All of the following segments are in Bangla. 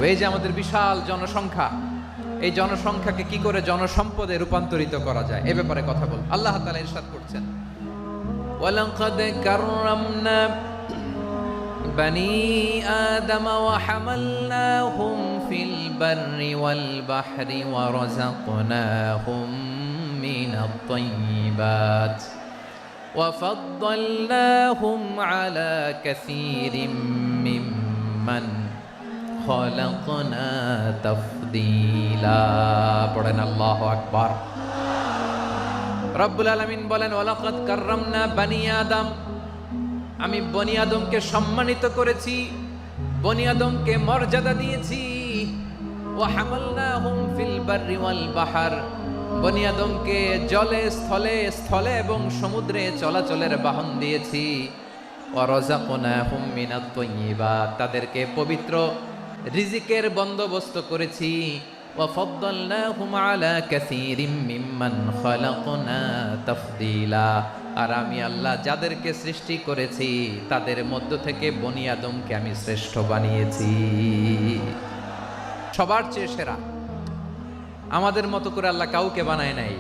এই যে আমাদের বিশাল জনসংখ্যা, এই জনসংখ্যাকে কি করে জনসম্পদে রূপান্তরিত করা যায় এ ব্যাপারে কথা বল। আল্লাহ তাআলা ইরশাদ করছেন, ওয়ালাকাদ কাররামনা বনি আদম ওয়া হামালনাহুম ফিল বাররি ওয়াল বাহরি ওয়া রাযাকনাহুম মিনাত তাইয়্যিবাত ওয়া ফাদ্দালনাহুম আলা কাসীরিম মিম্মান খলাকনা তাফদীলা। পড়েন আল্লাহু আকবার। রব্বুল আলামিন বলেন, ওয়ালাকাদ কাররামনা বনি আদম, আমি বনি আদমকে সম্মানিত করেছি, বনি আদমকে মর্যাদা দিয়েছি। ওয়া হামালনাহুম ফিল বাররি ওয়াল বাহর, বনি আদমকে জলে স্থলে স্থলে এবং সমুদ্রে চলাচলের বাহন দিয়েছি। ওয়া রাযাকনাহুম মিনাত তাইয়্যিবাত, তাদেরকে পবিত্র রিজিকের বন্দোবস্ত করেছি। ওয়া ফাদ্দালনাহুম আলা কাসীরিম মিম্মান খালাকনা তাফদীলা, আর আমি আল্লাহ যাদেরকে সৃষ্টি করেছি তাদের মধ্য থেকে বনি আদমকে আমি শ্রেষ্ঠ বানিয়েছি, সবার চেয়ে সেরা। আমাদের মতো করে আল্লাহ কাউকে বানায় নাই।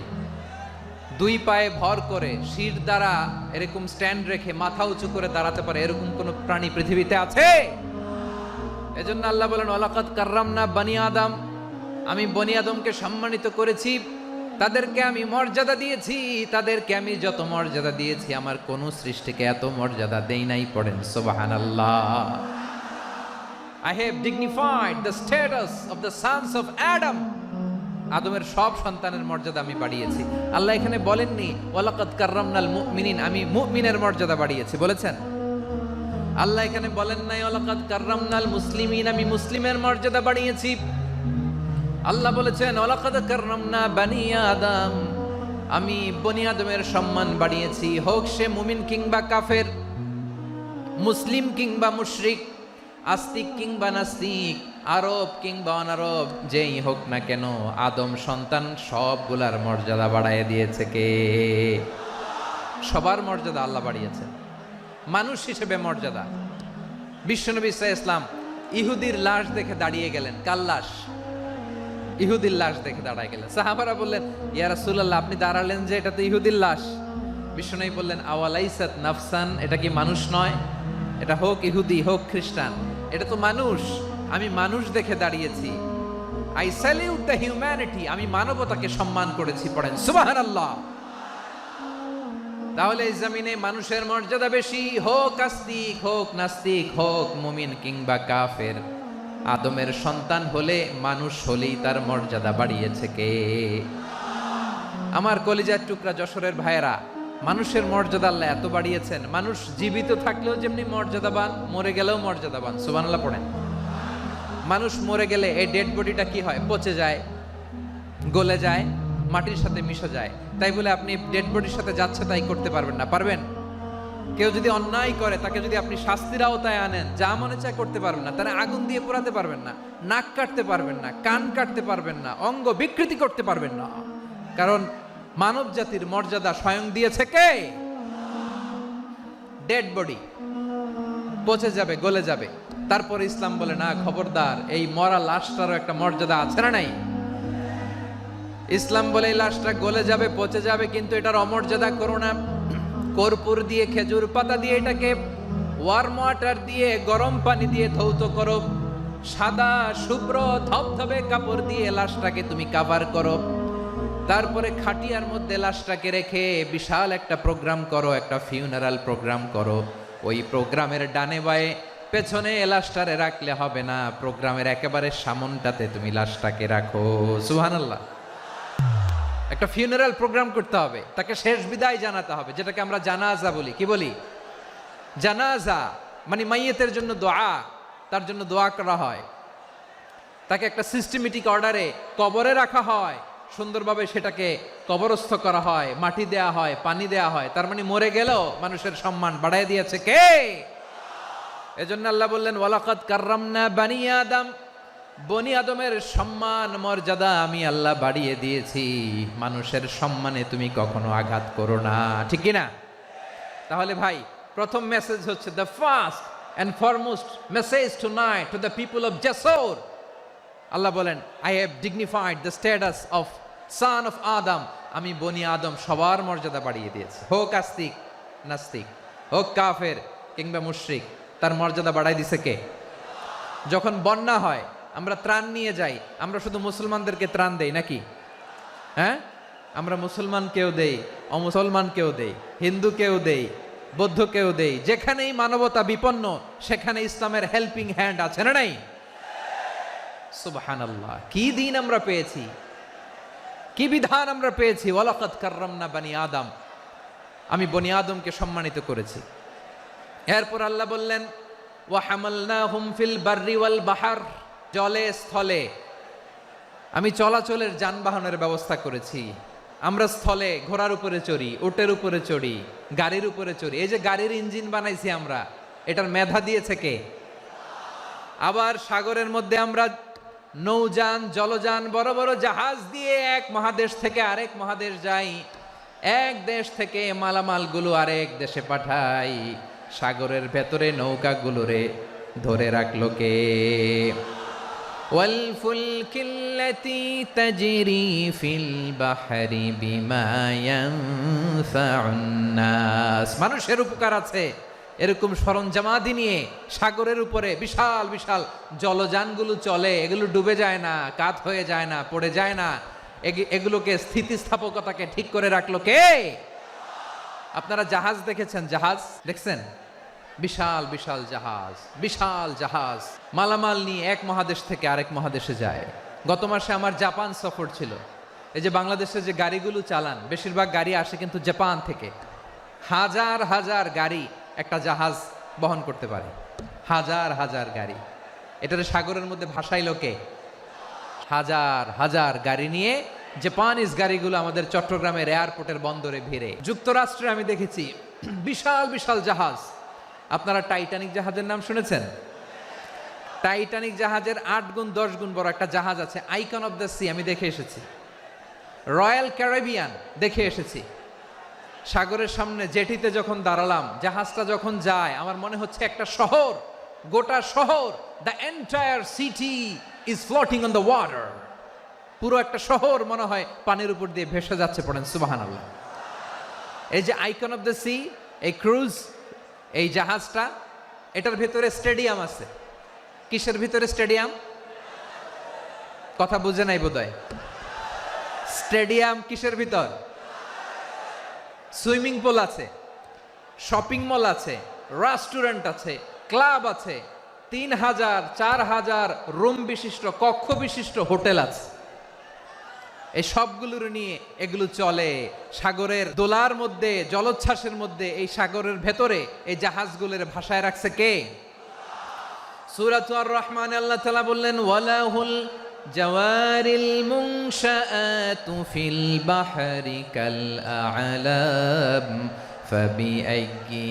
দুই পায়ে ভর করে শির দ্বারা এরকম স্ট্যান্ড রেখে মাথা উঁচু করে দাঁড়াতে পারে এরকম কোন প্রাণী পৃথিবীতে আছে? এজন্য আল্লাহ বলেন, ওয়ালাকাদ কাররামনা বনি আদম, আমি বনি আদমকে সম্মানিত করেছি, তাদেরকে আমি মর্যাদা দিয়েছি। তাদেরকে আমি যত মর্যাদা দিয়েছি আমার কোন সৃষ্টিকে এত মর্যাদা দেই নাই। পড়েন সুবহানাল্লাহ। I have dignified the status of the sons of Adam. আদমের সব সন্তানের মর্যাদা আমি বাড়িয়েছি। আল্লাহ এখানে বলেননি ওয়ালাকাদ কাররামনাল মুমিনিন, আমি মুমিনের মর্যাদা বাড়িয়েছি, বলেছেন? আল্লাহ এখানে বলেন নাই ওয়ালাকাদ কাররামনাল মুসলিমিন, আমি মুসলিমের মর্যাদা বাড়িয়েছি। আল্লাহ বলেছেন ওয়ালাকাদ কাররামনা বনি আদম, আমি বনি আদমের সম্মান বাড়িয়েছি। হোক সে মুমিন কিংবা কাফের, মুসলিম কিংবা মুশরিক, আস্তিক কিংবা নাস্তিক, আরব কিংবা অনারব, যেই হোক না কেন আদম সন্তান সবগুলার মর্যাদা বাড়ায় দিয়েছে কে? সবার মর্যাদা আল্লাহ বাড়িয়েছে। মানুষ হিসেবে মর্যাদা। বিশ্বনবী সাল্লাল্লাহু আলাইহি ওয়াসাল্লাম ইহুদির লাশ দেখে দাঁড়িয়ে গেলেন। কার লাশ? ইহুদির লাশ দেখে দাঁড়ায় গেলেন। সাহাবারা বললেন, ইয়া রাসূলুল্লাহ, আপনি দাঁড়ালেন যে, এটা তো ইহুদির লাশ। বিশ্বনবী বললেন, আওয়ালাইসাত নাফসান, এটা কি মানুষ নয়? এটা হোক ইহুদি হোক খ্রিস্টান, এটা তো মানুষ। আমি মানুষ দেখে দাঁড়িয়েছি। আই স্যালিউট দ্য হিউম্যানিটি, আমি মানবতাকে সম্মান করেছি। পড়েন সুবহানাল্লাহ। তাহলে এই জমিনে মানুষের মর্যাদা বেশি, হোক আস্তিক হোক নাস্তিক, হোক মুমিন কিংবা কাফের। আদমের সন্তান হলে, মানুষ হলেই তার মর্যাদা বাড়িয়েছে কে? আমার কলিজার টুকরা যশোরের ভাইয়েরা, মানুষের মর্যাদা আল্লাহ এত বাড়িয়েছেন। মানুষ জীবিত থাকলেও যেমনি মর্যাদাবান, মরে গেলেও মর্যাদাবান। সুবহানাল্লাহ পড়েন। মানুষ মরে গেলে এই ডেড বডিটা কি হয়? পচে যায়, গলে যায়, মাটির সাথে মিশে যায়। তাই বলে আপনি ডেড বডির সাথে যাচ্ছে তাই করতে পারবেন না। পারবেন? কেউ যদি অন্যায় করে তাকে যদি আপনি শাস্তির আওতায় আনেন, যা মনে চায় করতে পারবেন না। তারা আগুন দিয়ে পোড়াতে পারবেন না, নাক কাটতে পারবেন না, কান কাটতে পারবেন না, অঙ্গ বিকৃতি করতে পারবেন না। কারণ মানব জাতির মর্যাদা স্বয়ং দিয়েছে কে? ডেড বডি পচে যাবে, গলে যাবে। তারপর ইসলাম বলে, না, খবরদার, এই মরা লাশটারও একটা মর্যাদা আছে না নাই? ইসলাম বলে এই লাশটা গলে যাবে, পচে যাবে, কিন্তু এটার অমর্যাদা করো না। কর্পূর দিয়ে, খেজুর পাতা দিয়ে এটাকে ওয়ার্ম ওয়াটার দিয়ে, গরম পানি দিয়ে ধৌত করো। সাদা শুভ্র ধবধবে কাপড় দিয়ে লাশটাকে তুমি কাভার করো। তারপরে খাটিয়ার মধ্যে লাশটাকে রেখে বিশাল একটা প্রোগ্রাম করো, একটা ফিউনারাল প্রোগ্রাম করো। ওই প্রোগ্রামের ডানে বায়ে পেছনে লাশটারে রাখলে হবে না, প্রোগ্রামের একেবারে সামনটাতে তুমি লাশটাকে রাখো। সুবহানাল্লাহ। একটা ফিউনারাল প্রোগ্রাম করতে হবে, তাকে শেষ বিদায় জানাতে হবে, যেটাকে আমরা জানাজা বলি। কি বলি? জানাজা মানে মাইয়েতের জন্য দোয়া, তার জন্য দোয়া করা হয়। তাকে একটা সিস্টেমেটিক অর্ডারে কবরে রাখা হয়, সুন্দরভাবে সেটাকে কবরস্থ করা হয়, মাটি দেয়া হয়, পানি দেয়া হয়। তার মানে মরে গেলেও মানুষের সম্মান বাড়ায় দিয়েছে কে? এজন্য আল্লাহ বললেন, ওয়ালাকাদ কাররামনা বনি আদম, বনি আদমের সম্মান মর্যাদা আমি আল্লাহ বাড়িয়ে দিয়েছি। মানুষের সম্মানে তুমি কখনো আঘাত করো না, ঠিক কি না? তাহলে ভাই, প্রথম মেসেজ হচ্ছে, the first and foremost message tonight to the people of Jessore, আল্লাহ বলেন, I have dignified the status of son of আদম, আমি বনি আদম সবার মর্যাদা বাড়িয়ে দিয়েছি। হোক আস্তিক নাস্তিক, হোক কাফের কিংবা মুশরিক, তার মর্যাদা বাড়াই দিছে কে? যখন বন্যা হয় আমরা ত্রাণ নিয়ে যাই, আমরা শুধু মুসলমানদেরকে ত্রাণ দেই নাকি? হ্যাঁ, আমরা মুসলমানকেও দেই, অমুসলমানকেও দেই, হিন্দুকেও দেই, বৌদ্ধকেও দেই। যেখানেই মানবতা বিপন্ন সেখানে ইসলামের হেল্পিং হ্যান্ড আছে না নাই? সুবহানাল্লাহ, কি দিন আমরা পেয়েছি, কি বিধান আমরা পেয়েছি। ওয়ালাকাদ কাররামনা বানি আদম, আমি বনি আদমকে সম্মানিত করেছি। এরপর আল্লাহ বললেন, ওয়া হামালনাহুম ফিল বাররি ওয়াল বাহর, জলে স্থলে আমি চলাচলের যানবাহনের ব্যবস্থা করেছি। আমরা স্থলে ঘোড়ার উপরে চড়ি, উটের উপরে চড়ি, গাড়ির উপরে চড়ি। এই যে গাড়ির ইঞ্জিন বানাইছি আমরা, এটার মেধা দিয়েছে কে? আবার সাগরের মধ্যে আমরা নৌযান, জলযান, বড় বড় জাহাজ দিয়ে এক মহাদেশ থেকে আরেক মহাদেশ যাই, এক দেশ থেকে মালামালগুলো আরেক দেশে পাঠাই। সাগরের ভেতরে নৌকাগুলোরে ধরে রাখলো কে? ওয়াল ফুলকিল্লাতি তাজরি ফিল বাহরি বিমা ইয়ানফাউন নাস, মানুষের উপকার আছে এরকম সরঞ্জামাদি নিয়ে সাগরের উপরে বিশাল বিশাল জলযানগুলো চলে। এগুলো ডুবে যায় না, কাত হয়ে যায় না, পড়ে যায় না। এগুলোকে স্থিতিস্থাপকতাকে ঠিক করে রাখলো কে? আপনারা জাহাজ দেখেছেন? জাহাজ দেখছেন? বিশাল বিশাল জাহাজ, বিশাল জাহাজ মালামাল নিয়ে এক মহাদেশ থেকে আরেক মহাদেশে যায়। গত মাসে আমার জাপান সফর ছিল। এই যে বাংলাদেশে যে গাড়িগুলো চালান, বেশিরভাগ গাড়ি আসে কিন্তু জাপান থেকে। হাজার হাজার গাড়ি একটা জাহাজ বহন করতে পারে, হাজার হাজার গাড়ি। এটারে সাগরের মধ্যে ভাসাইলো কে? হাজার হাজার গাড়ি নিয়ে জাপানিজ গাড়িগুলো আমাদের চট্টগ্রামের এয়ারপোর্টের বন্দরে ভিড়ে। যুক্তরাষ্ট্রে আমি দেখেছি বিশাল বিশাল জাহাজ। আপনারা টাইটানিক জাহাজের নাম শুনেছেন? টাইটানিক জাহাজের 8 গুণ 10 গুণ বড় একটা জাহাজ আছে, আইকন অফ দ্য সি, আমি দেখে এসেছি। রয়্যাল ক্যারিবিয়ান দেখে এসেছি। সাগরের সামনে জেটিতে যখন দাঁড়ালাম, জাহাজটা যখন যায়, আমার মনে হচ্ছে একটা শহর, গোটা শহর, the entire city is floating on the water. পুরো একটা শহর মনে হয় পানির উপর দিয়ে ভেসে যাচ্ছে। পড়েন সুবহানাল্লাহ। এই যে আইকন অফ দ্য সি, এই ক্রুজ, এই জাহাজটা, এটার ভিতরে স্টেডিয়াম আছে। কিসের ভিতরে স্টেডিয়াম? কথা বুঝে নাই বোধহয়। স্টেডিয়াম কিসের ভিতর? সুইমিং পুল আছে, শপিং মল আছে, রেস্টুরেন্ট আছে, ক্লাব আছে, 3000 4000 রুম বিশিষ্ট, কক্ষ বিশিষ্ট হোটেল আছে। এই সবগুলোর নিয়ে এগুলো চলে সাগরের দোলার মধ্যে, জলোচ্ছ্বাসের মধ্যে। এই সাগরের ভেতরে এই জাহাজগুলোর ভাষায় রাখছে কে? সূরাতুর রহমানে আল্লাহ তাআলা বললেন, ওয়ালাহুল জাওয়ারিল মুনশাআতু ফিল বাহরি কাল আ'লাম ফাবিআইয়ি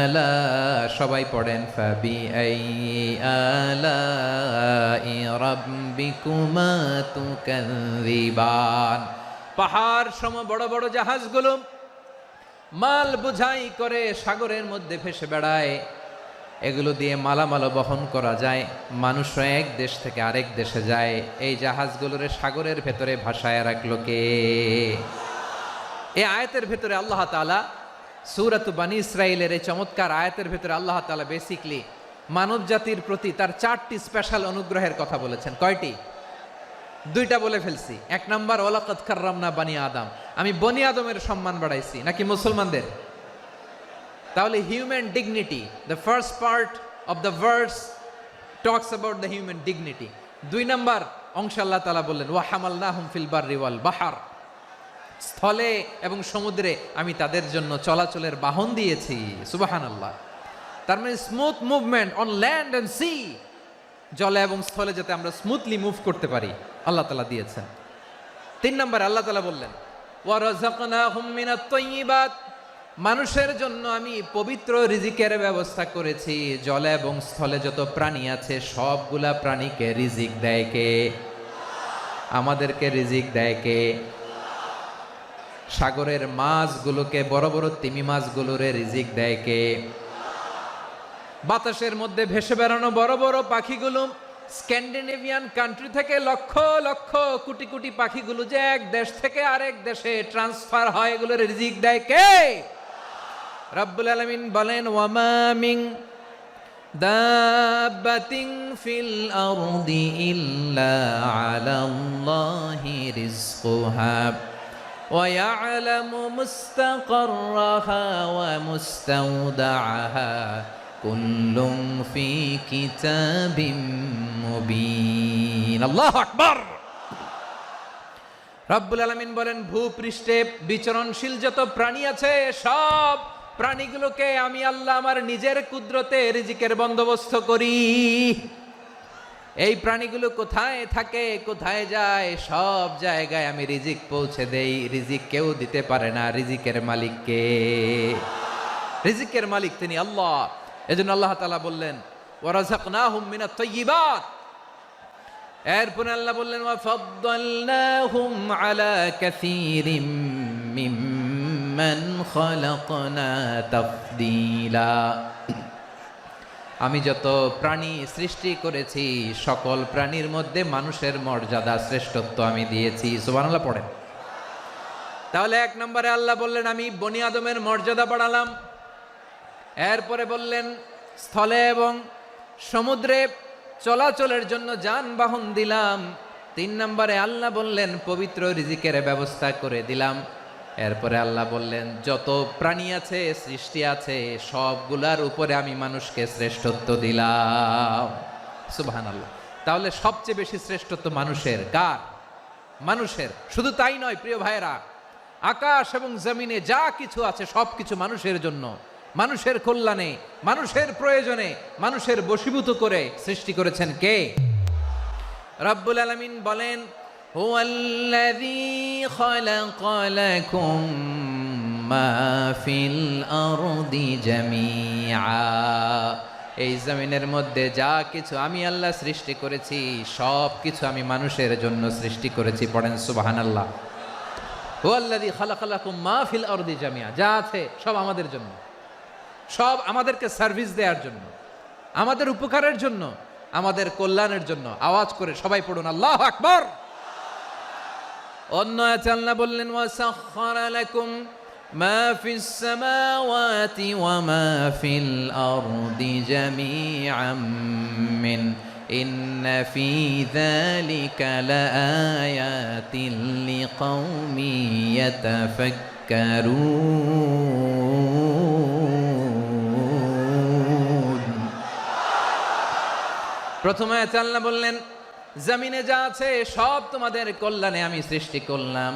আলা, সবাই পড়েন, ফাবিআইয়ি আলাই রাব্বিকুমা তুকাযযিবান। পাহাড় সম বড় বড় জাহাজগুলো মাল বোঝাই করে সাগরের মধ্যে ভেসে বেড়ায়। এগুলো দিয়ে মালামাল বহন করা যায়, মানুষ এক দেশ থেকে আরেক দেশে যায়। এই জাহাজগুলোর সাগরের ভেতরে ভাসায় রাখলো কে? এই আয়াতের ভেতরে আল্লাহ তাআলা সূরাত বানী ইসরাঈলের এই চমৎকার আয়াতের ভেতরে আল্লাহ তাআলা বেসিকলি মানব জাতির প্রতি তার 4টি স্পেশাল অনুগ্রহের কথা বলেছেন। কয়টি? 2টা বলে ফেলছি। 1 নাম্বার, ওয়ালাকাদ কাররামনা বানি আদম, আমি বনি আদমের সম্মান বাড়াইছি। নাকি মুসলমানদের? তাহলে human dignity, the first part of the verse talks about the human dignity. 2 number অংশে আল্লাহ তাআলা বললেন, ওয়া হামালনাহুম ফিল বাররি ওয়াল বাহর, স্থলে এবং সমুদ্রে আমি তাদের জন্য চলাচলের বাহন দিয়েছি। সুবহানাল্লাহ। তার মানে smooth movement on land and sea, জলে এবং স্থলে যাতে আমরা স্মুথলি মুভ করতে পারি আল্লাহ তাআলা দিয়েছেন। 3 নম্বরে আল্লাহ তাআলা বললেন, ওয়া রাযাকনাহুম মিনাত তাইয়্যিবাত, মানুষের জন্য আমি পবিত্র রিজিকের ব্যবস্থা করেছি। জলে এবং স্থলে যত প্রাণী আছে সবগুলা প্রাণীকে রিজিক দেয় কে? আমাদেরকে রিজিক দেয় কে? সাগরের মাছগুলোকে, বড় বড় তিমি মাছগুলোরে রিজিক দেয় কে? বাতাসের মধ্যে ভেসে বেড়ানো বড় বড় পাখিগুলো স্ক্যান্ডিনেভিয়ান কান্ট্রি থেকে লক্ষ লক্ষ কোটি কোটি পাখিগুলো যে এক দেশ থেকে আরেক দেশে ট্রান্সফার হয়, এগুলোর রিজিক দেয় কে? রব্বুল আলামিন বলেন, ওয়ামা মিন দাব্বাতিন ফিল আরদি ইল্লা আলাল্লাহি রিজকুহা ওয়া ইয়ালামু মুস্তাকাররাহা ওয়া মুস্তাওদাআহা কুল্লুম ফি কিতাবিম মুবিন। আল্লাহু আকবার। রব্বুল আলামিন বলেন, ভূপৃষ্ঠে বিচরণশীল যত প্রাণী আছে সব প্রাণীগুলোকে আমি আল্লাহ আমার নিজের কুদরতে রিজিকের বন্দোবস্ত করি। এই প্রাণীগুলো কোথায় থাকে, কোথায় যায়, সব জায়গায় আমি রিজিক পৌঁছে দেই। রিজিক কেউ দিতে পারে না, রিজিকের মালিক কে? রিজিকের মালিক তিনি আল্লাহ। এজন্য আল্লাহ তাআলা বললেন, ওয়ারাযাকনাহুম মিনাত তাইয়্যিবাত। এরপরে আল্লাহ বললেন, ওয়াফাদ্দালনাহুম আলা কাসীরিম মিম্মান খালাকনা তাফদীলা। আমি যত প্রাণী সৃষ্টি করেছি সকল প্রাণীর মধ্যে মানুষের মর্যাদা শ্রেষ্ঠত্ব আমি দিয়েছি। সুবহানাল্লাহ পড়েন। তাহলে এক নম্বরে আল্লাহ বললেন আমি বনি আদমের মর্যাদা বাড়ালাম। এরপরে বললেন স্থলে এবং সমুদ্রে চলাচলের জন্য যানবাহন দিলাম। 3 নম্বরে আল্লাহ বললেন পবিত্র রিজিকের ব্যবস্থা করে দিলাম। এরপরে আল্লাহ বললেন যত প্রাণী আছে, সৃষ্টি আছে, সবগুলার উপরে আমি মানুষকে শ্রেষ্ঠত্ব দিলাম। সুবহানাল্লাহ। তাহলে সবচেয়ে বেশি শ্রেষ্ঠত্ব মানুষের। কার? মানুষের। শুধু তাই নয় প্রিয় ভাইরা, আকাশ এবং জমিনে যা কিছু আছে সবকিছু মানুষের জন্য, মানুষের কল্যাণে, মানুষের প্রয়োজনে, মানুষের বশীভূত করে সৃষ্টি করেছেন কে? রব্বুল আলামিন বলেন, হুয়াল্লাযী খালাকা লাকুম মা ফিল আরদি জামিআ। এই জমিনের মধ্যে যা কিছু আমি আল্লাহ সৃষ্টি করেছি সব কিছু আমি মানুষের জন্য সৃষ্টি করেছি। পড়েন সুবহানাল্লাহ। হুয়াল্লাযী খালাকা লাকুম মা ফিল আরদি জামিআ। যা আছে সব আমাদের জন্য, সব আমাদেরকে সার্ভিস দেওয়ার জন্য, আমাদের উপকারের জন্য, আমাদের কল্যাণের জন্য। আওয়াজ করে সবাই পড়ুন আল্লাহু আকবার। অন্য আয়াতে আল্লাহ বললেন, ওয়াসাখখারা লাকুম মা ফিস সামাওয়াতি ওয়া মা ফিল আরদি জামিআম মিন ইন্না ফি যালিকা লাআয়াতিন লিকাউমি ইয়াতাফাক্কারুন। প্রথমে আয়াতে আল্লাহ বললেন জমিনে যা আছে সব তোমাদের কল্যাণে আমি সৃষ্টি করলাম।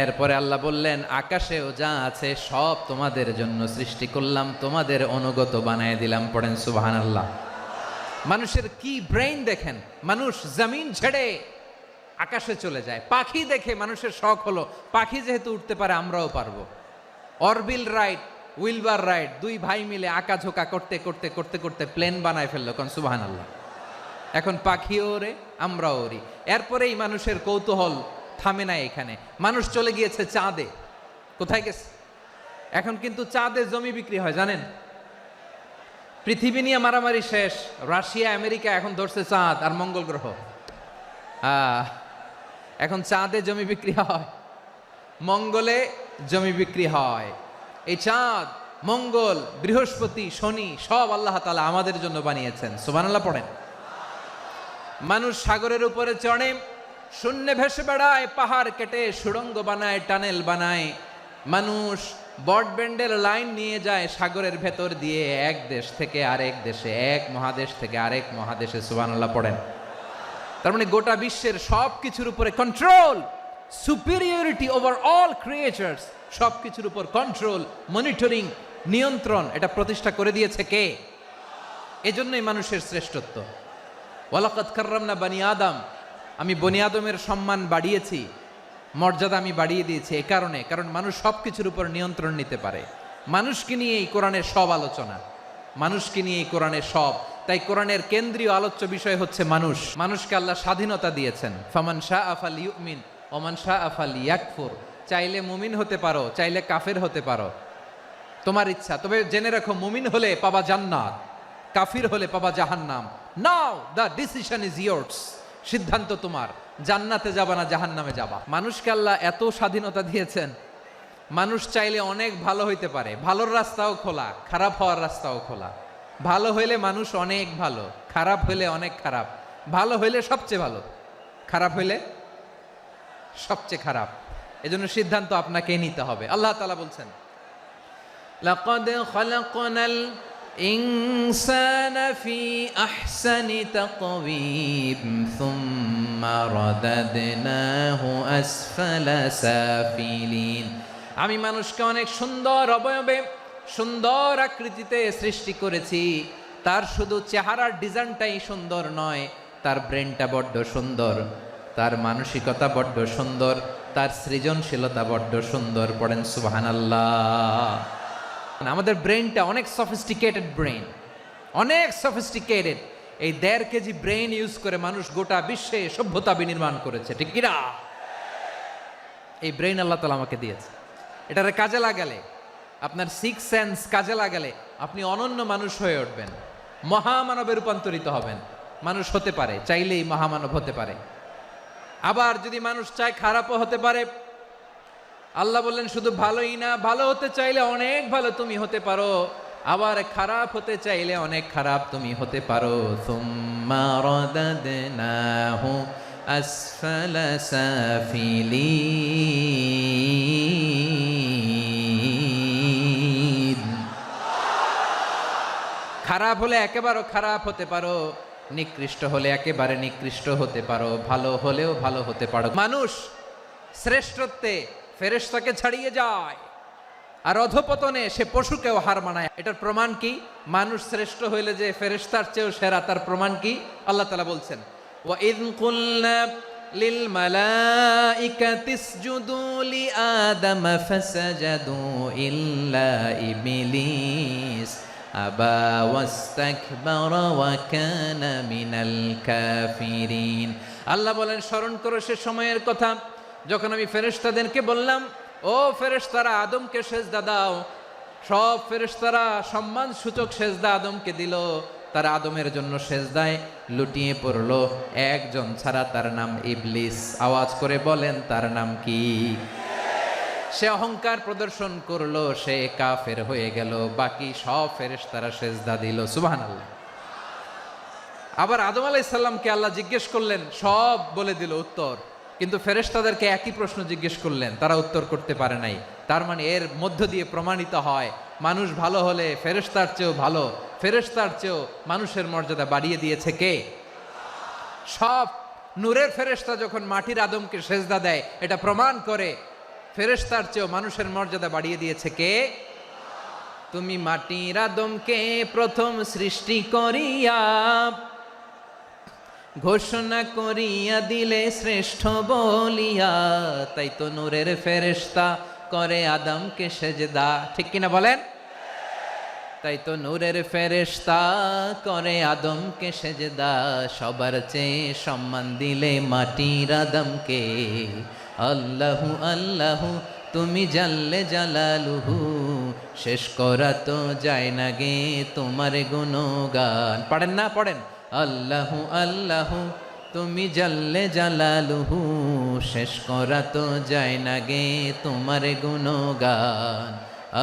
এরপরে আল্লাহ বললেন আকাশেও যা আছে সব তোমাদের জন্য সৃষ্টি করলাম, তোমাদের অনুগত বানায় দিলাম। পড়েন সুবহানাল্লাহ। মানুষের কি ব্রেইন দেখেন, মানুষ জমিন ছেড়ে আকাশে চলে যায়। পাখি দেখে মানুষের শখ হলো পাখি যেহেতু উঠতে পারে আমরাও পারবো। অরবিল রাইট, উইলবার রাইট, 2 ভাই মিলে আঁকাঝোঁকা করতে করতে করতে করতে প্লেন বানায় ফেললো। কোন সুবহানাল্লাহ। এখন পাখিও ওরে, আমরাও ওরি। এরপরেই মানুষের কৌতূহল থামে না এখানে। মানুষ চলে গিয়েছে চাঁদে। কোথায় গেছে? এখন কিন্তু চাঁদে জমি বিক্রি হয় জানেন। পৃথিবী নিয়ে মারামারি শেষ। রাশিয়া আমেরিকা এখন ধরছে চাঁদ আর মঙ্গল গ্রহ। এখন চাঁদে জমি বিক্রি হয়, মঙ্গলে জমি বিক্রি হয়। এই চাঁদ, মঙ্গল, বৃহস্পতি, শনি সব আল্লাহ তাআলা আমাদের জন্য বানিয়েছেন। সুবহানাল্লাহ পড়েন। মানুষ সাগরের উপরে চড়ে, শূন্যে ভেসে বেড়ায়, পাহাড় কেটে সুড়ঙ্গ বানায়, টানেল বানায়। মানুষ ব্রডব্যান্ডের লাইন নিয়ে যায় সাগরের ভেতর দিয়ে, এক দেশ থেকে আরেক দেশে, এক মহাদেশ থেকে আরেক মহাদেশে। সুবহানাল্লাহ পড়েন। তার মানে গোটা বিশ্বের সব কিছুর উপরে control, superiority over all creatures, সব কিছুর উপর কন্ট্রোল, মনিটরিং, নিয়ন্ত্রণ, এটা প্রতিষ্ঠা করে দিয়েছে কে? এজন্যই মানুষের শ্রেষ্ঠত্ব। ওয়ালাকাদ কাররামনা বানি আদম। আমি বনি আদমের সম্মান বাড়িয়েছি, মর্যাদা আমি বাড়িয়ে দিয়েছি এই কারণে, কারণ মানুষ সব কিছুর উপর নিয়ন্ত্রণ নিতে পারে। মানুষকে নিয়ে এই কোরআনের সব আলোচনা, মানুষকে নিয়ে এই কোরআনের সব। তাই কোরআনের কেন্দ্রীয় আলোচ্য বিষয় হচ্ছে মানুষ। মানুষকে আল্লাহ স্বাধীনতা দিয়েছেন। ফামান শাআ ফালইউমিন ওয়া মান শাআ ফালইয়াকফুর। চাইলে মুমিন হতে পারো, চাইলে কাফের হতে পারো, তোমার ইচ্ছা। তবে জেনে রাখো মুমিন হলে পাবা জান্নাত, কাফির হলে পাবা জাহান্নাম। নাও দ্য ডিসিশন ইজ ইয়ার্স, সিদ্ধান্ত তোমার, জান্নাতে যাবা না জাহান্নামে যাবা। মানুষকে আল্লাহ এত স্বাধীনতা দিয়েছেন, মানুষ চাইলে অনেক ভালো হইতে পারে, ভালোর রাস্তাও খোলা, খারাপ হওয়ার রাস্তাও খোলা। ভালো হইলে মানুষ অনেক ভালো, খারাপ হইলে অনেক খারাপ, ভালো হইলে সবচেয়ে ভালো, খারাপ হইলে সবচেয়ে খারাপ। এজন্য সিদ্ধান্ত আপনাকেই নিতে হবে। আল্লাহ তাআলা বলছেন, লাকাদ খালাকনাল ইনসানা ফি আহসানি তাকওয়িম সুম্মা রাদাদনাহু আসফালা সাফিলিন। আমি মানুষকে অনেক সুন্দর অবয়বে, সুন্দর আকৃতিতে সৃষ্টি করেছি। তার শুধু চেহারার ডিজাইনটাই সুন্দর নয়, তার ব্রেনটা বড্ড সুন্দর, তার মানসিকতা বড্ড সুন্দর, তার সৃজনশীলতা বড্ড সুন্দর। পড়েন সুবহানাল্লাহ। আমাদের ব্রেনটা অনেক সফিস্টিকেটেড ব্রেন, অনেক সফিস্টিকেটেড। এই 1.5 কেজি ব্রেন ইউজ করে মানুষ গোটা বিশ্বে সভ্যতা বিনির্মাণ করেছে, ঠিক কিনা? এই ব্রেন আল্লাহ তাআলা আমাকে দিয়েছে। এটারে কাজে লাগালে, আপনার 6 সেন্স কাজে লাগালে আপনি অনন্য মানুষ হয়ে উঠবেন, মহামানবে রূপান্তরিত হবেন। মানুষ হতে পারে, চাইলেই মহামানব হতে পারে। আবার যদি মানুষ চায় খারাপও হতে পারে। আল্লাহ বললেন শুধু ভালোই না, ভালো হতে চাইলে অনেক ভালো তুমি হতে পারো, আবার খারাপ হতে চাইলে অনেক খারাপ তুমি হতে পারো। সুম্মা রাদাদনাহু আসফালা সাফিলিন। খারাপ হলে একেবারে খারাপ হতে পারো, নিকৃষ্ট হলে একেবারে নিকৃষ্ট হতে পারো, ভালো হলেও ভালো হতে পারো। মানুষ শ্রেষ্ঠত্বে ফেরেশতাকে ছাড়িয়ে যায়, আর অধপতনে সে পশুকেও হার মানায়। এটার প্রমাণ কি? মানুষ শ্রেষ্ঠ হইলে যে ফেরেশতার চেয়েও সেরা, তার প্রমাণ কি? আল্লাহ তাআলা বলছেন, ওয়া ইয কুলনা লিল মালাইকাতি ইসজুদু লি আদম ফাসাজাদু ইল্লা ইবলিস আবা ওয়াস্তাকবারা ওয়া কানা মিনাল কাফিরিন। আল্লাহ বলেন, স্মরণ করো সে সময়ের কথা যখন আমি ফেরেশতাদেরকে বললাম, ও ফেরেশতারা আদমকে সেজদা দাও। সব ফেরেশতারা সম্মান সূচক সেজদা আদমকে দিল। তারা আদমের জন্য সেজদায় লুটিয়ে পড়লো, একজন ছাড়া, তার নাম ইবলিস। আওয়াজ করে বলেন, তার নাম কি? সে অহংকার প্রদর্শন করলো, সে কাফের হয়ে গেল। বাকি সব ফেরেশতারা সেজদা দিল। সুবহানাল্লাহ। আবার আদম আলাইহিস সালামকে আল্লাহ জিজ্ঞেস করলেন, সব বলে দিল উত্তর, কিন্তু ফেরেশতাদেরকে একই প্রশ্ন জিজ্ঞেস করলেন, তারা উত্তর করতে পারে নাই। তার মানে এর মধ্য দিয়ে প্রমাণিত হয়, মানুষ ভালো হলে ফেরেশতার চেয়েও ভালো, ফেরেশতার চেয়েও মানুষের মর্যাদা বাড়িয়ে দিয়েছে কে? সব নূরের ফেরেশতা যখন মাটির আদমকে সেজদা দেয়, এটা প্রমাণ করে ফেরেশতার চেয়েও মানুষের মর্যাদা বাড়িয়ে দিয়েছে কে? তুমি মাটির আদমকে প্রথম সৃষ্টি করিয়া ঘোষণা করিয়া দিলে শ্রেষ্ঠ বলিয়া, তাই তো নূরের ফেরেশতা করে আদমকে সেজদা। ঠিক কিনা বলেন? তাই তো নূরের ফেরেশতা করে আদমকে সেজদা। সবার চেয়ে সম্মান দিলে মাটির আদমকে। আল্লাহু আল্লাহু তুমি জাল্লে জালালুহু, শেষ করা তো যায় না গে তোমার গুণগান। পড়েন না? পড়েন। আল্লাহু আল্লাহু তুমি জাল্লে জালালুহু, শেষ করা তো যায় না গে তোমার গুণগান।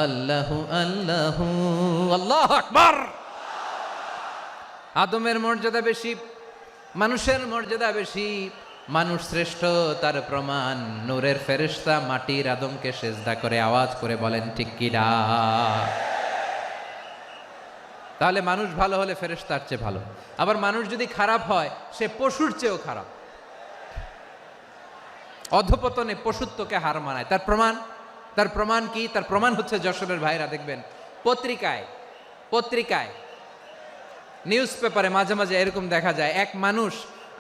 আল্লাহু আল্লাহু আল্লাহু আকবার। আদমের মর্যাদা বেশি, মানুষের মর্যাদা বেশি, মানুষ শ্রেষ্ঠ তার প্রমাণ নূরের ফেরেশতা মাটির আদমকে সেজদা করে। আওয়াজ করে বলেন ঠিক কিনা? তাহলে মানুষ ভালো হলে ফেরেশতার চেয়ে ভালো। আবার মানুষ যদি খারাপ হয়, সে পশুর চেয়েও খারাপ। অধপতনে পশুত্বকে হার মানায়। তার প্রমাণ? তার প্রমাণ কি? তার প্রমাণ হচ্ছে, যশোরের ভাইরা দেখবেন পত্রিকায় নিউজ পেপারে মাঝে মাঝে এরকম দেখা যায়, এক মানুষ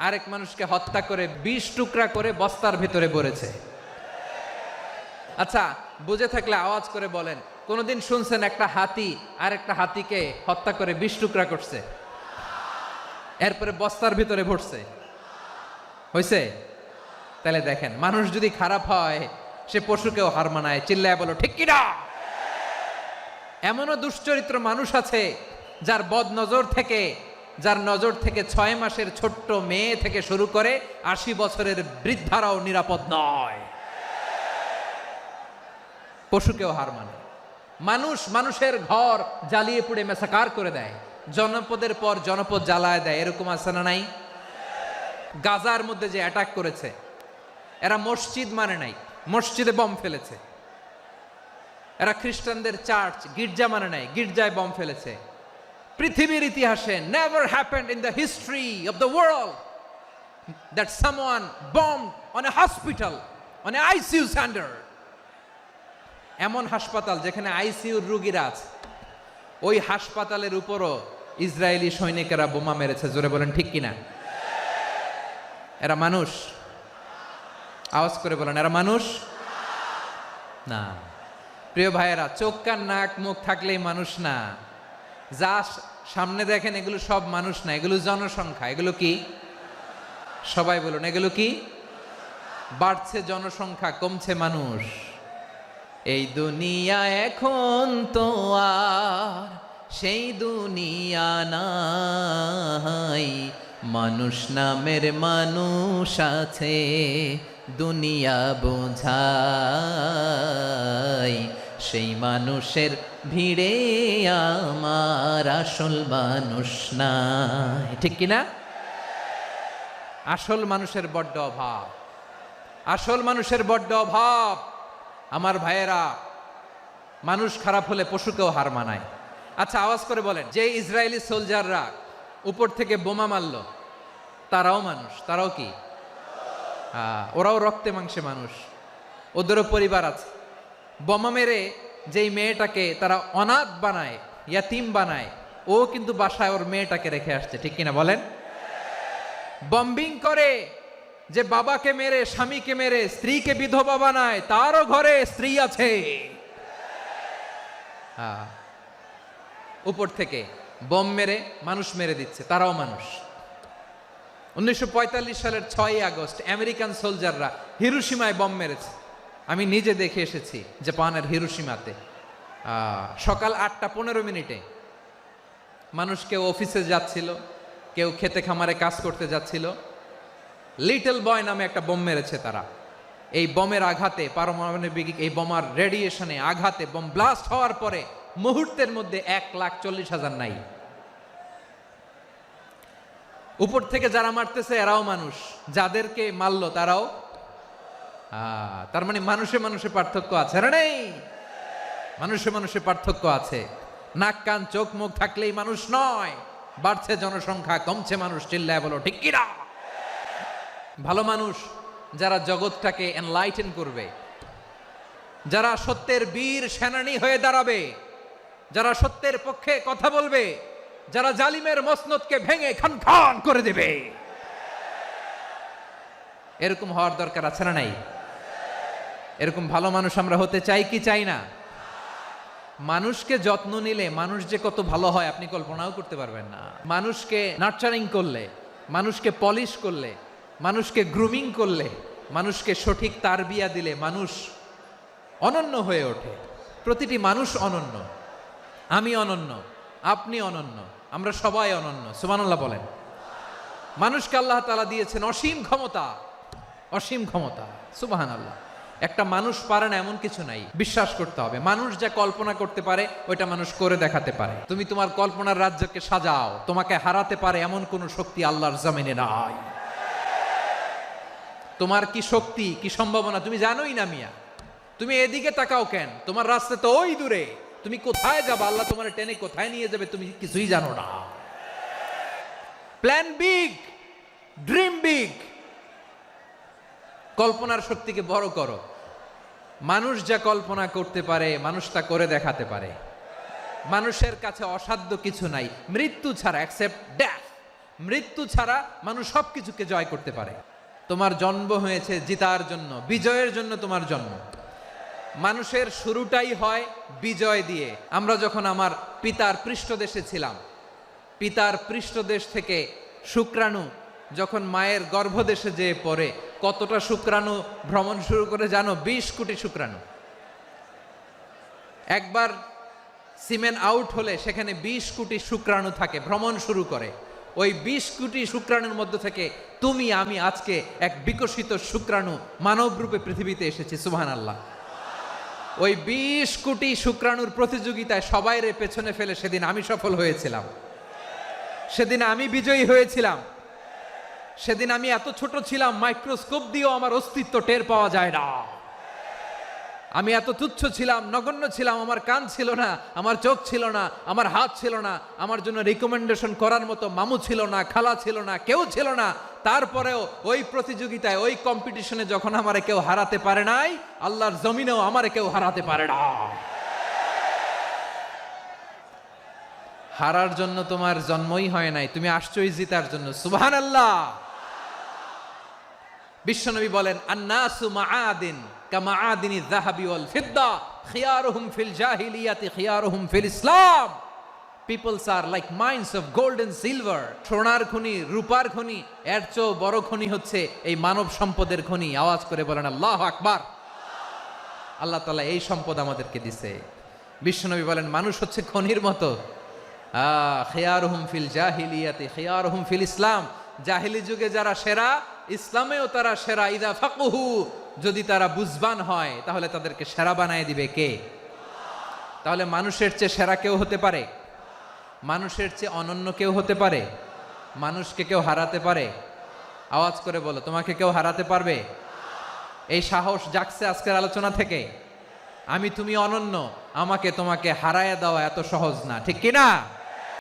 আরেক মানুষকে হত্যা করে 20 টুকরা করে বস্তার ভিতরে ভরেছে। আচ্ছা, বুঝে থাকলে আওয়াজ করে বলেন, কোনদিন শুনছেন একটা হাতি আর একটা হাতিকে হত্যা করে 20 টুকরা করছে, এরপরে বস্তার ভিতরে ভরছে? হয়েছে? তাহলে দেখেন, মানুষ যদি খারাপ হয় সে পশুকেও হার মানায়। চিল্লায় বলো ঠিক কিনা? এমনও দুশ্চরিত্র মানুষ আছে যার বদ নজর থেকে যার নজর থেকে 6 মাসের ছোট্ট মেয়ে থেকে শুরু করে 80 বছরের বৃদ্ধারাও নিরাপদ নয়। পশুকেও হার মানে। মানুষের ঘর জ্বালিয়ে পুড়ে মেসাকার করে দেয়, জনপদের পর জনপদ জ্বালায় দেয়, এরকম আছে না নাই? গাজার মধ্যে যে অ্যাটাক করেছে, এরা মসজিদ মানে নাই, মসজিদে বম ফেলেছে। এরা খ্রিস্টানদের চার্চ গির্জা মানে নাই, গির্জায় বম ফেলেছে। পৃথিবীর ইতিহাসে never happened in the history of the world that someone bombed on a hospital, on a ICU center. এমন হাসপাতাল যেখানে আইসিইউর রোগীরা আছে, ওই হাসপাতালের উপরও ইসরায়েলি সৈনিকেরা বোমা মেরেছে। জোরে বলেন ঠিক কিনা? এরা মানুষ? আওয়াজ করে বলেন, এরা মানুষ না। প্রিয় ভাইয়েরা, চোখ কান নাক মুখ থাকলেই মানুষ না। যা সামনে দেখেন এগুলো সব মানুষ না, এগুলো জনসংখ্যা। এগুলো কি? সবাই বলুন, এগুলো কি? বাড়ছে জনসংখ্যা, কমছে মানুষ। এই দুনিয়া এখন তো আর সেই দুনিয়া নাই, মানুষ নামের মানুষ আছে দুনিয়া বোঝাই, সেই মানুষের ভিড়ে আমার আসল মানুষ নাই। ঠিক কিনা? আসল মানুষের বড্ড অভাব, আসল মানুষের বড্ড অভাব। আমার ভাইয়েরা, মানুষ খারাপ হলে পশুকেও হার মানায়। আচ্ছা, আওয়াজ করে বলেন, যে ইসরায়েলি সোলজাররা উপর থেকে বোমা মারল, তারাও মানুষ? তারাও কি? ওরাও রক্তে মাংসে মানুষ, ওদেরও পরিবার আছে। বোমা মেরে যেই মেয়েটাকে তারা অনাথ বানায়, ইয়াতিম বানায়, ও কিন্তু বাসায় ওর মেয়েটাকে রেখে আসছে। ঠিক কিনা বলেন? বম্বিং করে যে বাবাকে মেরে, স্বামীকে মেরে স্ত্রীকে বিধবা বানায়, তারও ঘরে স্ত্রী আছে। উপর থেকে বম মেরে মানুষ মেরে দিচ্ছে, তারাও মানুষ। 1945 সালের 6 আগস্ট আমেরিকান সোলজাররা হিরোশিমায় বম মেরেছে। আমি নিজে দেখে এসেছি জাপানের হিরোশিমাতে। সকাল 8:15 মানুষ কেউ অফিসে যাচ্ছিল, কেউ খেতে খামারে কাজ করতে যাচ্ছিল। লিটল বয় নামে একটা বোম মেরেছে তারা। এই বোমের আঘাতে, পারমাণবিক এই বোমার রেডিয়েশনে আঘাতে বোম ব্লাস্ট হওয়ার পরে মুহূর্তের মধ্যে 1,40,000 নাই। উপর থেকে যারা মারতেছে এরাও মানুষ, যাদেরকে মারলো তারাও। তার মানে মানুষে মানুষে পার্থক্য আছে না? নেই? মানুষে মানুষে পার্থক্য আছে। নাক কান চোখ মুখ থাকলেই মানুষ নয়। বাড়ছে জনসংখ্যা, কমছে মানুষ। চিল্লায় বলো ঠিক কিনা? ভালো মানুষ যারা জগৎটাকে এনলাইটেন করবে, যারা সত্যের বীর সেনানী হয়ে দাঁড়াবে, যারা সত্যের পক্ষে কথা বলবে, যারা জালিমের মসনদকে ভেঙে খান খান করে দেবে, এরকম হওয়ার দরকার আছে না নাই? এরকম ভালো মানুষ আমরা হতে চাই কি চাই না? মানুষকে যত্ন নিলে মানুষ যে কত ভালো হয় আপনি কল্পনাও করতে পারবেন না। মানুষকে নার্চারিং করলে, মানুষকে পলিশ করলে, মানুষকে গ্রুমিং করলে, মানুষকে সঠিক তারবিয়া দিলে মানুষ অনন্য হয়ে ওঠে। প্রতিটি মানুষ অনন্য। আমি অনন্য, আপনি অনন্য, আমরা সবাই অনন্য। সুবহানাল্লাহ বলেন। মানুষকে আল্লাহ তাআলা দিয়েছেন অসীম ক্ষমতা, অসীম ক্ষমতা। সুবহানাল্লাহ। একটা মানুষ পারে না এমন কিছু নাই, বিশ্বাস করতে হবে। মানুষ যা কল্পনা করতে পারে ওইটা মানুষ করে দেখাতে পারে। তুমি তোমার কল্পনার রাজ্যকে সাজাও, তোমাকে হারাতে পারে এমন কোন শক্তি আল্লাহর জমিনে নাই। তোমার কি শক্তি, কি সম্ভাবনা তুমি জানোই না মিয়া। তুমি এদিকে তাকাও কেন? তোমার রাস্তা তো ওই দূরে। তুমি কোথায় যাবে, আল্লাহ তোমার টেনে কোথায় নিয়ে যাবে তুমি কিছুই জানো না। Plan big, dream big. কল্পনার শক্তিকে বড় করো। মানুষ যা কল্পনা করতে পারে মানুষ তা করে দেখাতে পারে। মানুষের কাছে অসাধ্য কিছু নাই মৃত্যু ছাড়া, এক্সেপ্ট ডেথ। মৃত্যু ছাড়া মানুষ সবকিছুকে জয় করতে পারে। তোমার জন্ম হয়েছে জিতার জন্য, বিজয়ের জন্য তোমার জন্ম। মানুষের শুরুটাই হয় বিজয় দিয়ে। আমরা যখন আমার পিতার পৃষ্ঠদেশে ছিলাম, পিতার পৃষ্ঠদেশ থেকে শুক্রাণু যখন মায়ের গর্ভদেশে যেয়ে পড়ে, কতটা শুক্রাণু ভ্রমণ শুরু করে জানো? 20 কোটি শুক্রাণু। একবার সিমেন আউট হলে সেখানে 20 কোটি শুক্রাণু থাকে, ভ্রমণ শুরু করে। ওই 20 কোটি শুক্রাণুর মধ্য থেকে তুমি আমি আজকে এক বিকশিত শুক্রাণু মানব রূপে পৃথিবীতে এসেছি, সুবহানাল্লাহ। ওই 20 কোটি শুক্রাণুর প্রতিযোগিতায় সবাইরে পেছনে ফেলে সেদিন আমি সফল হয়েছিলাম, সেদিন আমি বিজয়ী হয়েছিলাম। সেদিন আমি এত ছোট ছিলাম, মাইক্রোস্কোপ দিয়েও আমার অস্তিত্ব টের পাওয়া যায় না। আমি এত তুচ্ছ ছিলাম, নগণ্য ছিলাম, আমার কান ছিল না, আমার চোখ ছিল না, আমার হাত ছিল না, আমার জন্য রিকমেন্ডেশন করার মতো মামু ছিল না, খালা ছিল না, কেউ ছিল না। তারপরেও ওই প্রতিযোগিতায়, ওই কম্পিটিশনে যখন আমারে কেউ হারাতে পারে নাই, আল্লাহর জমিনেও আমারে কেউ হারাতে পারে না। হারার জন্য তোমার জন্মই হয় নাই, তুমি আসছোই জিতার জন্য, সুবহানাল্লাহ। বিশ্বনবী বলেন, আন্নাসু মাআদিন কামাআদিনি যাহাবি ওয়াল ফিদ্দা খিয়ারুহুম ফিল জাহিলিয়াতি খিয়ারুহুম ফিল ইসলাম। Peoples are like mines of gold and silver. সোনার খনি, রূপার খনি, এর চেয়েও বড় খনি হচ্ছে এই মানব সম্পদের খনি। আওয়াজ করে বলেন আল্লাহু আকবার। আল্লাহ তাআলা এই সম্পদ আমাদেরকে দিছে। বিশ্বনবী বলেন, মানুষ হচ্ছে খনির মতো। খিয়ারুহুম ফিল জাহিলিয়াতি খিয়ারুহুম ফিল ইসলাম। জাহিলি যুগে যারা সেরা, ইসলামেও তারা সেরা। ইদা ফাকুহু, যদি তারা বুঝবান হয় তাহলে তাদেরকে সেরা বানায় দিবে কে? তাহলে মানুষের চেয়ে সেরা কেউ হতে পারে? মানুষের চেয়ে অনন্য কেউ হতে পারে? মানুষকে কেউ হারাতে পারে? আওয়াজ করে বলো, তোমাকে কেউ হারাতে পারবে? এই সাহস জাগছে আজকের আলোচনা থেকে। আমি তুমি অনন্য, আমাকে তোমাকে হারায় দেওয়া এত সহজ না, ঠিক কিনা?